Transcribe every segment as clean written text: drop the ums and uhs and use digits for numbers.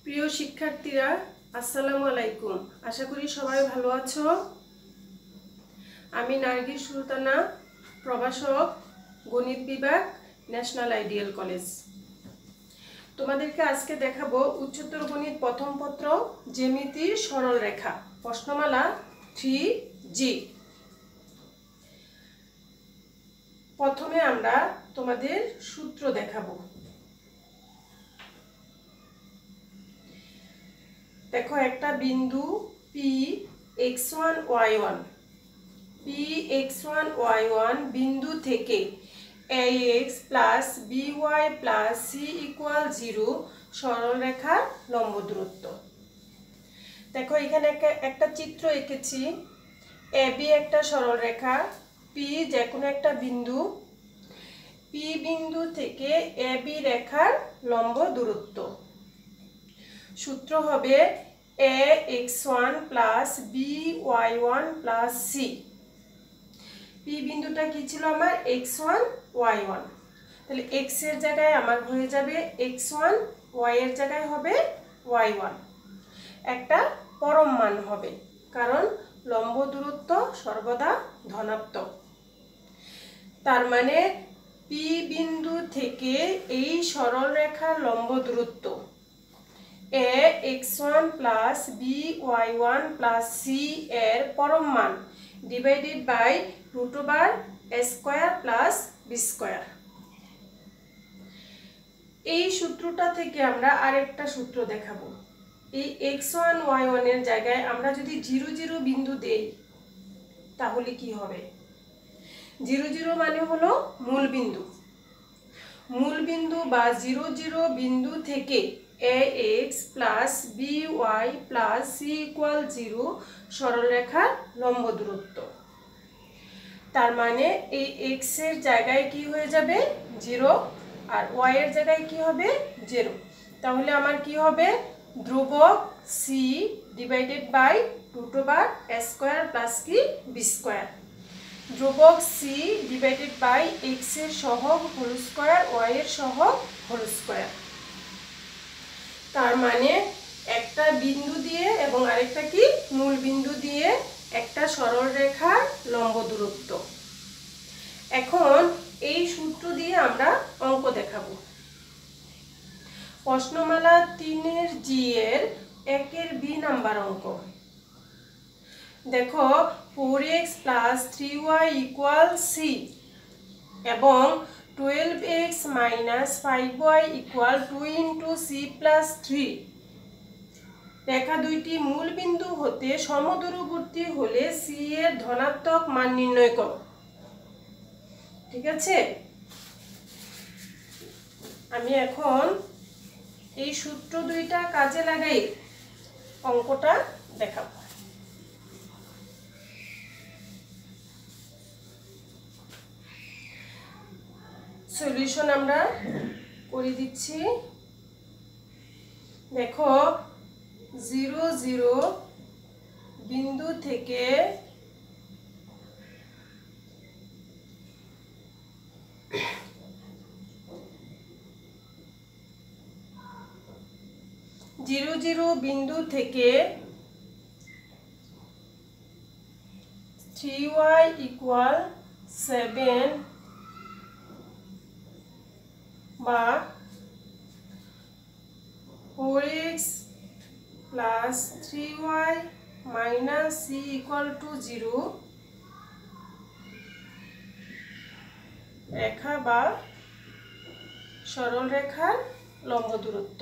প্রিয় শিক্ষার্থীরা, আসসালামু আলাইকুম। আশা করি সবাই ভালো আছো। আমি নার্গিস সুলতানা, প্রভাষক, গণিত বিভাগ, ন্যাশনাল আইডিয়াল কলেজ। তোমাদেরকে আজকে দেখাবো উচ্চতর গণিত প্রথম পত্র, জ্যামিতির সরল রেখা, প্রশ্নমালা 3G। প্রথমে আমরা তোমাদের সূত্র দেখাবো। দেখো, একটা বিন্দু P x1 y1 P x1 y1 বিন্দু থেকে ax plus by plus c equal 0 সরল রেখার লম্ব দূরত্ব। দেখো, এখানে একটা চিত্র এঁকেছি। AB একটা সরল রেখা, P যে কোনো একটা বিন্দু, P বিন্দু থেকে AB রেখার লম্ব দূরত্ব। সূত্র হবে ax1 plus by1 plus c। P বিন্দুটা কি ছিল আমার? x1 y1। তাহলে x এর জায়গায় আমার হয়ে যাবে x1, y এর জায়গায় হবে y1। একটা পরম মান হবে, কারণ লম্ব দূরত্ব সর্বদা ধনাত্মক। তার মানে P বিন্দু থেকে এই সরল রেখার লম্ব দূরত্ব ax1 plus by1 plus c এর পরম মান divided by √a square plus b square. এই সূত্রটা থেকে আমরা আরেকটা সূত্র দেখাবো। এই x1 y1 এর জায়গায় আমরা যদি 0 0 বিন্দু দেই, তাহলে কি হবে? 0 0 মানে হলো মূল বিন্দু। মূল বিন্দু বা 0 0 বিন্দু থেকে ax plus by plus c equal 0 সরলরেখার লম্ব দূরত্ব। তার মানে এই x এর জায়গায় কি হয়ে যাবে? 0, আর y এর জায়গায় কি হবে? 0। তাহলে আমার কি হবে? ধ্রুবক c divided by √a square plus কি b স্কয়ার। ধ্রুবক c ডিভাইডেড বাই x এর সহগ হোল স্কয়ার, y এর সহগ হোল স্কয়ার। তার মানে একটা বিন্দু দিয়ে এবং আরেকটা কি মূল বিন্দু দিয়ে একটা সরল রেখার লম্ব দূরত্ব। এখন এই সূত্র দিয়ে আমরা অঙ্ক দেখাবো। প্রশ্নমালা 3 G এর 1 B নাম্বার অঙ্ক। দেখো, 4x plus 3y equal c এবং 12x minus 5y equal 2 into c plus 3। রেখা দুইটি মূল বিন্দু হতে সমদূরবর্তী হলে c এর ধনাত্মক মান নির্ণয় করো। ঠিক আছে, আমি এখন এই সূত্র দুইটা কাজে লাগাই অঙ্কটা দেখাবো। সলিউশন আমরা করে দিচ্ছি। দেখো, 0 0 বিন্দু থেকে বিন্দু থেকে 3y equal 7 বা 4x plus 3y minus c equal to 0 রেখা বা সরল রেখার লম্ব দূরত্ব।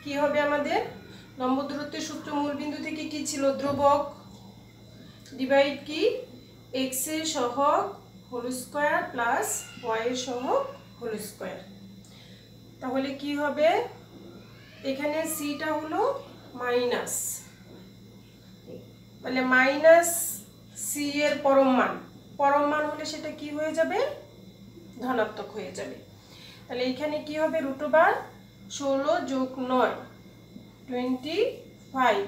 কি হবে আমাদের? লম্ব দূরত্বের সূত্র মূল বিন্দু থেকে কি ছিল? ধ্রুবক ডিভাইড কি x এর সহগ হোল স্কয়ার প্লাস y এর সহগ হোল স্কয়ার। তাহলে কি হবে? এখানে c টা হলো মাইনাস, তাহলে মাইনাস c এর পরম মান হলে সেটা কি হয়ে যাবে? ধনাত্মক হয়ে যাবে। তাহলে এখানে কি হবে? √16 যোগ 9 25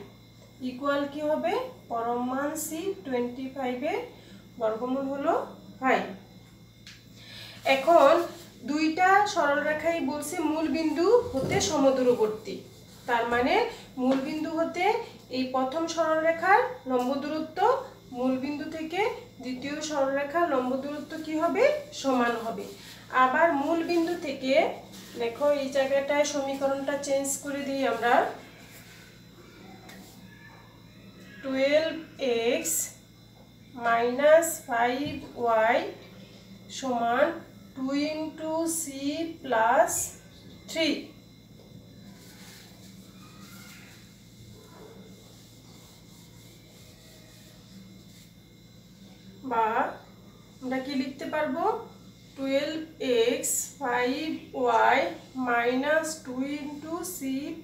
ইকুয়াল কি হবে? পরম মান c 25 এর বর্গমূল হলো 5। এখন দুইটা সরলরেখাই বলছি মূল বিন্দু হতে সমদূরবর্তী, তার মানে মূল বিন্দু হতে এই প্রথম সরলরেখার লম্ব দূরত্ব মূল বিন্দু থেকে দ্বিতীয় সরলরেখার লম্ব দূরত্ব কি হবে? সমান হবে। আবার মূল বিন্দু থেকে দেখো এই জায়গাটায় সমীকরণটা চেঞ্জ করে দিই আমরা, 12x minus 5y সমান 2 into c plus 3। বা আমরা কি লিখতে পারবো? 12x 5y minus 2 into c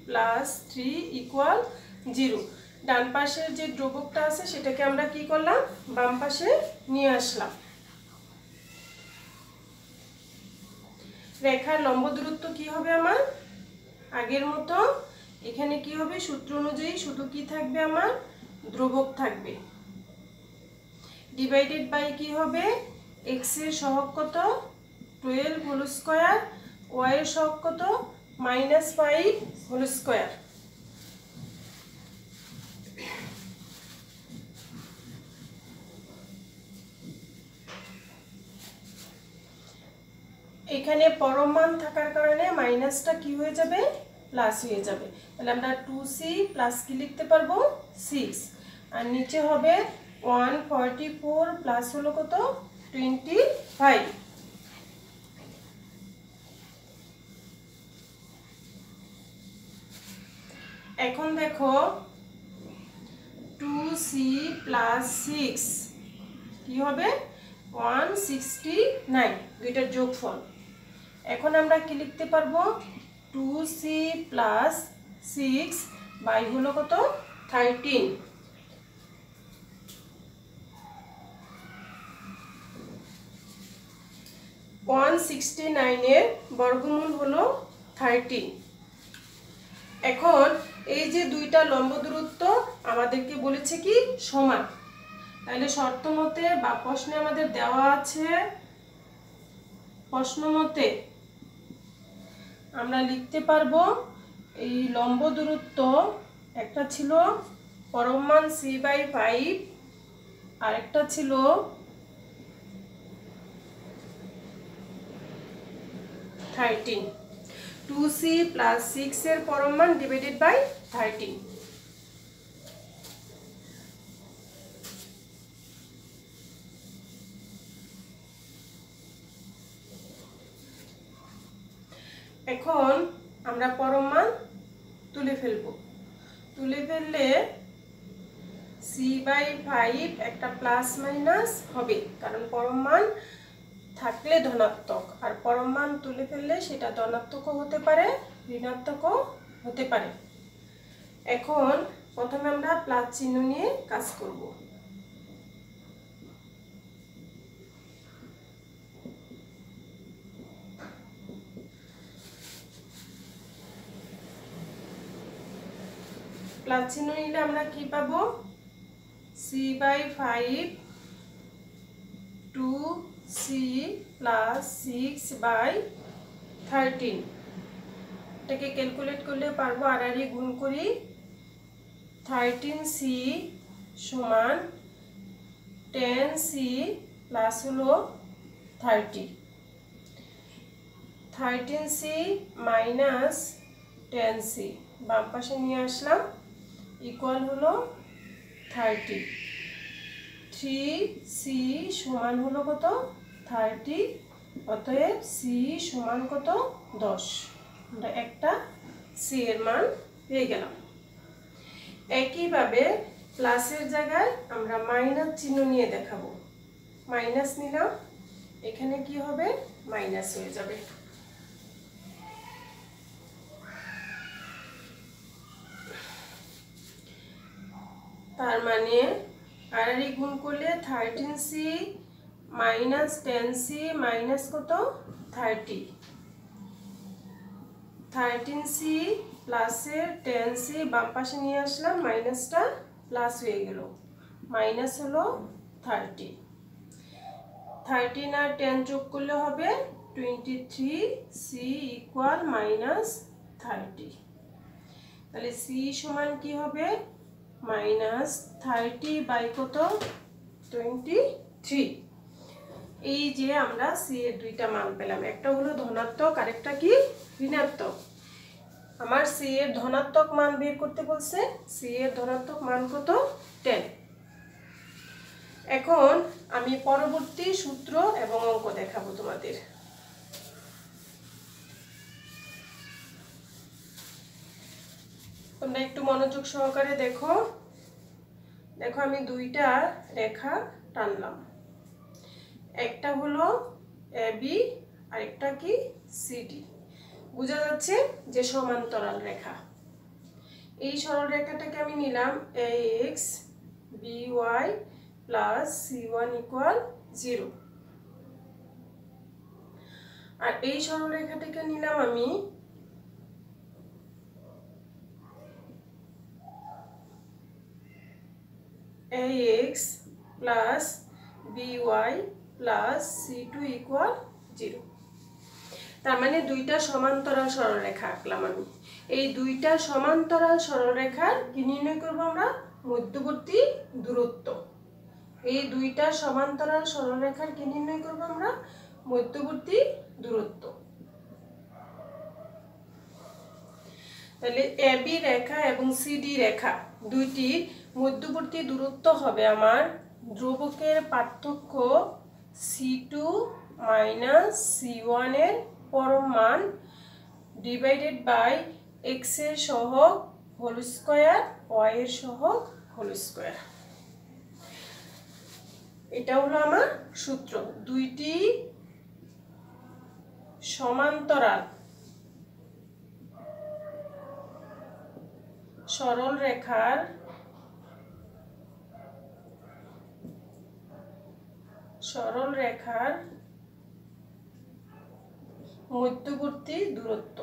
plus 3 equal 0। ডান পাশের যে ধ্রুবকটা আছে সেটাকে আমরা কি করলাম? বাম পাশে নিয়ে আসলাম। রেখার লম্ব দূরত্ব কি হবে আমার? আগের মতো এখানে কি হবে? সূত্র অনুযায়ী শুধু কি থাকবে আমার? ধ্রুবক থাকবে। ডিভাইডেড বাই কি হবে? x এর সহগ কত? 12 হোল স্কয়ার, y এর সহগ কত? -5 হোল স্কয়ার। এখানে পরম মান থাকার কারণে মাইনাসটা কি হয়ে যাবে? প্লাস হয়ে যাবে। তাহলে আমরা 2c প্লাস কি লিখতে পারবো? 6। আর নিচে হবে 144 প্লাস হলো কত? 25। এখন দেখো 2c প্লাস 6 কি হবে? 169, দুইটার যোগফল। এখন আমরা কি লিখতে পারবো? 2c প্লাস 6 বাই হলো কত? 13। 169 এর বর্গমূল হলো 13। এখন এই যে দুইটা লম্ব দূরত্ব আমাদেরকে বলেছে কি? সমান। তাহলে শর্ত মতে বা প্রশ্নে আমাদের দেওয়া আছে, প্রশ্ন মতে আমরা লিখতে পারবো এই লম্ব দূরত্ব একটা ছিল পরম মান c/5 আর একটা ছিল 13। 2c প্লাস 6 এর পরম মান ডিভাইডেড বাই 13। এখন আমরা পরম মান তুলে ফেলবো। তুলে ফেললে c/5 একটা প্লাস মাইনাস হবে, কারণ পরম মান থাকলে ধনাত্মক, আর পরম মান তুলে ফেললে সেটা ধনাত্মকও হতে পারে ঋণাত্মকও হতে পারে। এখন প্রথমে আমরা প্লাস চিহ্ন নিয়ে কাজ করব। প্লাস চিহ্ন নিলে আমরা কি পাবো? c/5 2c plus 6/13। এটাকে ক্যালকুলেট করলে পারবো, আর গুণ করি। 13c সমান 10c প্লাস হলো 30। 13c মাইনাস 10c বাম পাশে নিয়ে আসলাম, ইকুয়াল হলো 30। 3c সমান হলো কত? 30। অতএব c সমান কত? 10। আমরা একটা c এর মান পেয়ে গেলাম। একইভাবে প্লাসের জায়গায় আমরা মাইনাস চিহ্ন নিয়ে দেখাবো। মাইনাস নিলাম, এখানে কি হবে? মাইনাস হয়ে যাবে। তার মানে আর গুণ করলে 13c মাইনাস 10c মাইনাস কত? 30। 13c প্লাসের 10c বাম পাশে নিয়ে আসলাম, মাইনাসটা প্লাস হয়ে গেল, মাইনাস হলো 30। 13 আর 10 যোগ করলে হবে 23, সি ইকুয়াল -30। তাহলে সি সমান কি হবে -30 বাই কত 23। এই যে আমরা সি এর দুইটা মান পেলাম, একটা হলো ধনাত্মক আরেকটা কি ঋণাত্মক। আমার সি এর ধনাত্মক মান বের করতে বলছে, সি এর ধনাত্মক মান কত 10। এখন আমি পরবর্তী সূত্র এবং অঙ্ক দেখাবো তোমাদের। তোমরা একটু মনোযোগ সহকারে দেখো। দেখো আমি দুইটা রেখা টানলাম, একটা হলো এবি আর একটা কি সিডি। বোঝা যাচ্ছে যে সমান্তরাল রেখা। এই সরল রেখাটাকে আমি নিলাম ax by plus c1 equal 0। আর এই সরল রেখাটাকে নিলাম আমি ax plus by plus c2 equal 0। তার মানে দুইটা সমান্তরাল সরলরেখা আঁকলাম আমি। এই দুইটা সমান্তরাল সরলরেখার কি নির্ণয় করব আমরা মধ্যবর্তী দূরত্ব। এই দুইটা সমান্তরাল সরলরেখার কি নির্ণয় করব আমরা মধ্যবর্তী দূরত্ব। তাহলে এবি রেখা এবং সিডি রেখা দুইটির মধ্যবর্তী দূরত্ব হবে আমার ধ্রুবকের পার্থক্য c2 মাইনাস c1 এর পরম মান ডিভাইডেড বাই x এর সহগ হোল স্কয়ার y এর সহগ হোল স্কয়ার। এটা হলো আমার সূত্র। দুইটি সমান্তরাল সরল রেখার মধ্যবর্তী দূরত্ব।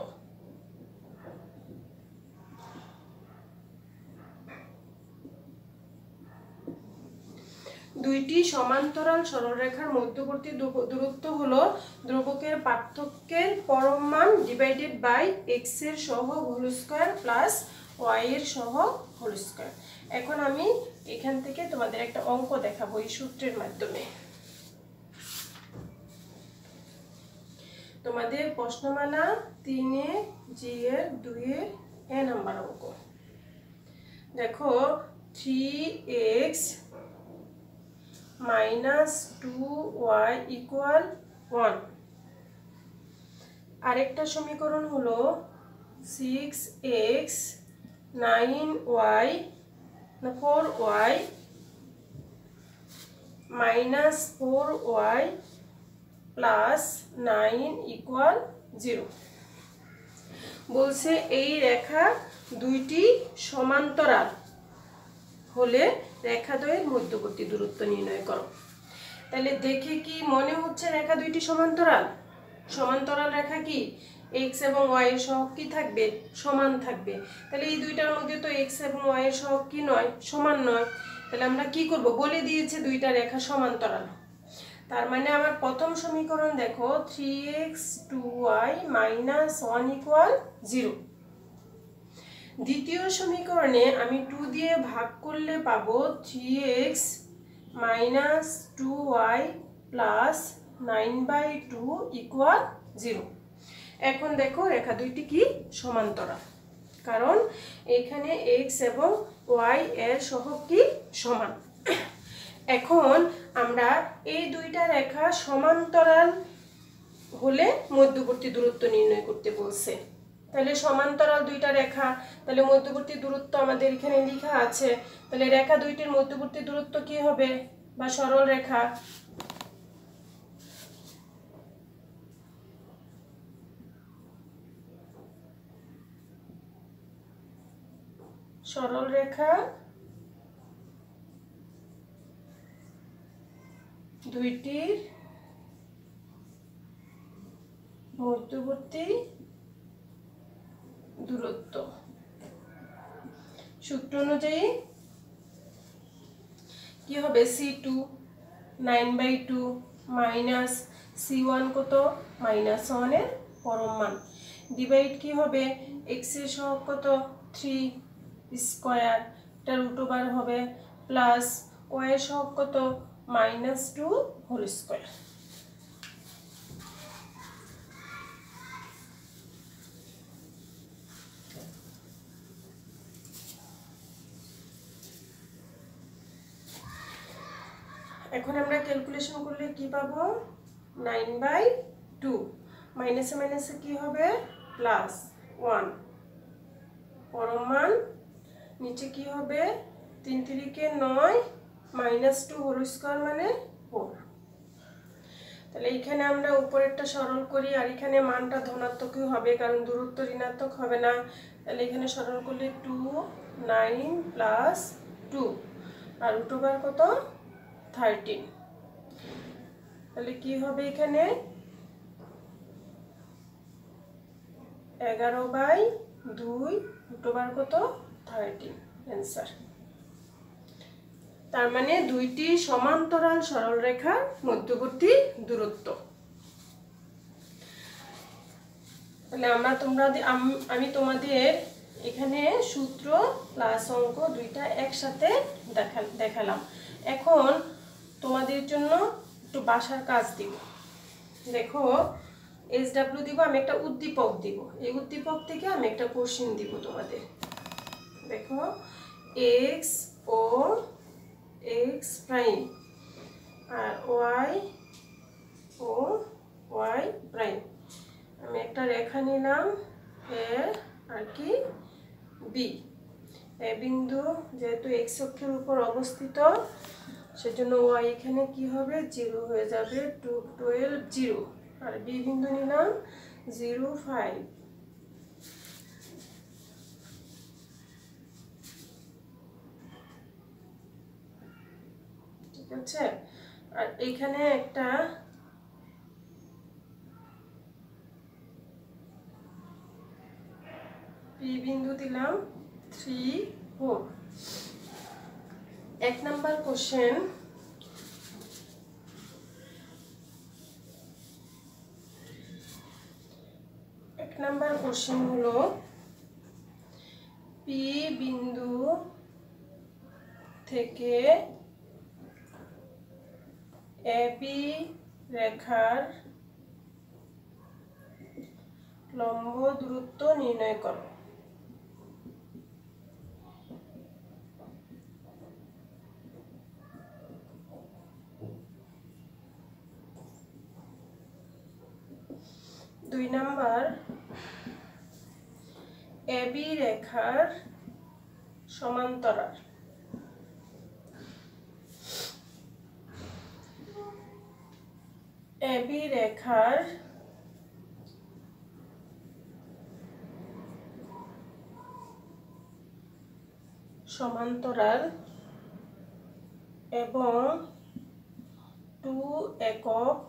দুইটি সমান্তরাল সরলরেখার মধ্যবর্তী দূরত্ব হলো ধ্রুবকের পার্থক্যের পরম মান ডিভাইডেড বাই x এর সহগ হোল স্কয়ার প্লাস y এর সহগ হোল স্কয়ার। এখন আমি এখান থেকে তোমাদের একটা অঙ্ক দেখাবো এই সূত্রের মাধ্যমে। তোমাদের প্রশ্নমালা 3-এ, জি-এর 2-এর এ নাম্বার অঙ্ক। দেখো 3x মাইনাস 2y ইকুয়াল 1। আরেকটা সমীকরণ হলো 6x 9y 4y minus 4y plus 9 equal 0। বলছে এই রেখা দুইটি সমান্তরাল হলে রেখাদ্বয়ের মধ্যবর্তী দূরত্ব নির্ণয় করো। তাহলে দেখে কি মনে হচ্ছে রেখা দুইটি সমান্তরাল? সমান্তরাল রেখা কি x এবং y এর সহগ কি থাকবে সমান থাকবে। তাহলে এই দুইটার মধ্যে তো x এবং y এর সহগ কি নয় সমান নয়। তাহলে আমরা কি করব বলে দিয়েছে দুইটা রেখা সমান্তরাল। তার মানে আমার প্রথম সমীকরণ দেখো 3x 2y মাইনাস 1 ইকুয়াল 0। দ্বিতীয় সমীকরণে আমি 2 দিয়ে ভাগ করলে পাবো 3x minus 2y plus 9/2 equal 0। এখন দেখো রেখা দুইটি কি সমান্তরাল, কারণ এখানে x এবং y এর সহগ কি সমান। এখন আমরা এই দুইটা রেখা সমান্তরাল হলে মধ্যবর্তী দূরত্ব নির্ণয় করতে বলছে। তাহলে সমান্তরাল দুইটা রেখা, তাহলে মধ্যবর্তী দূরত্ব আমাদের এখানে লেখা আছে। তাহলে রেখা দুইটির মধ্যবর্তী দূরত্ব কি হবে বা সরল রেখা দুইটির মধ্যবর্তী দূরত্ব সূত্র অনুযায়ী কি হবে c2 9/2 মাইনাস c1 কত -1 এর পরম মান ডিভাইড কি হবে x এর সহগ কত 3 স্কয়ার এটা রুট ওভার হবে প্লাস y এর সহগ কত -2 হোল স্কয়ার। এখন আমরা ক্যালকুলেশন করলে কি পাবো 9/2 মাইনাসে মাইনাসে কি হবে প্লাস 1 পরম মান নিচে কি হবে 3 3 কে 9 -2 হোল স্কয়ার মানে 4। তাহলে এখানে আমরা উপরেরটা সরল করি আর এখানে মানটা ধনাত্মকই হবে কারণ দূরত্ব ঋণাত্মক হবে না। তাহলে এখানে সরল করলে 2 9 প্লাস 2 আর রুট ওভার কত 13। তাহলে কি হবে এখানে 11/2 রুট ওভার কত 13 आंसर। তার মানে দুইটি সমান্তরাল সরল রেখার মধ্যবর্তী দূরত্ব। তাহলে আমি তোমাদের এখানে সূত্র প্লাস অঙ্ক দুইটা একসাথে দেখালাম। এখন তোমাদের জন্য একটু বাসার কাজ দিব। দেখো SW দিব, আমি একটা উদ্দীপক দিব, এই উদ্দীপক থেকে আমি একটা কোশ্চেন দিব তোমাদের। দেখো x ও x প্রাইম আর y ও y প্রাইম, আমি একটা রেখা নিলাম এ আর কি বি। এ বিন্দু যেহেতু x অক্ষের উপর অবস্থিত সেজন্য y এখানে কি হবে 0 হয়ে যাবে 2 12 0 আর বি বিন্দু নিলাম 0 5। ঠিক আছে, আর এখানে একটা পি বিন্দু দিলাম 3 4। এক নাম্বার কোশ্চেন, হলো পি বিন্দু থেকে এবি রেখার লম্ব দূরত্ব নির্ণয় করো। দুই নাম্বার এবি রেখার সমান্তরাল এবি রেখার সমান্তরাল এবং 2 একক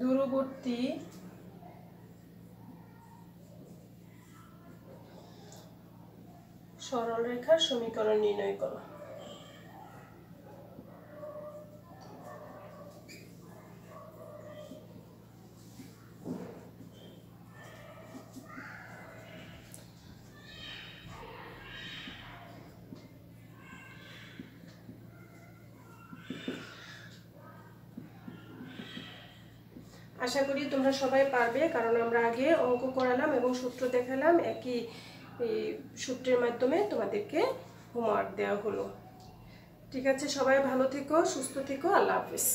দূরবর্তী সরল রেখার সমীকরণ নির্ণয় করো। আশা করি তোমরা সবাই পারবে, কারণ আমরা আগে অঙ্ক করালাম এবং সূত্র দেখালাম, একই সূত্রের মাধ্যমে তোমাদেরকে হোমওয়ার্ক দেওয়া হলো। ঠিক আছে, সবাই ভালো থেকো, সুস্থ থেকো, আল্লাহ হাফেজ।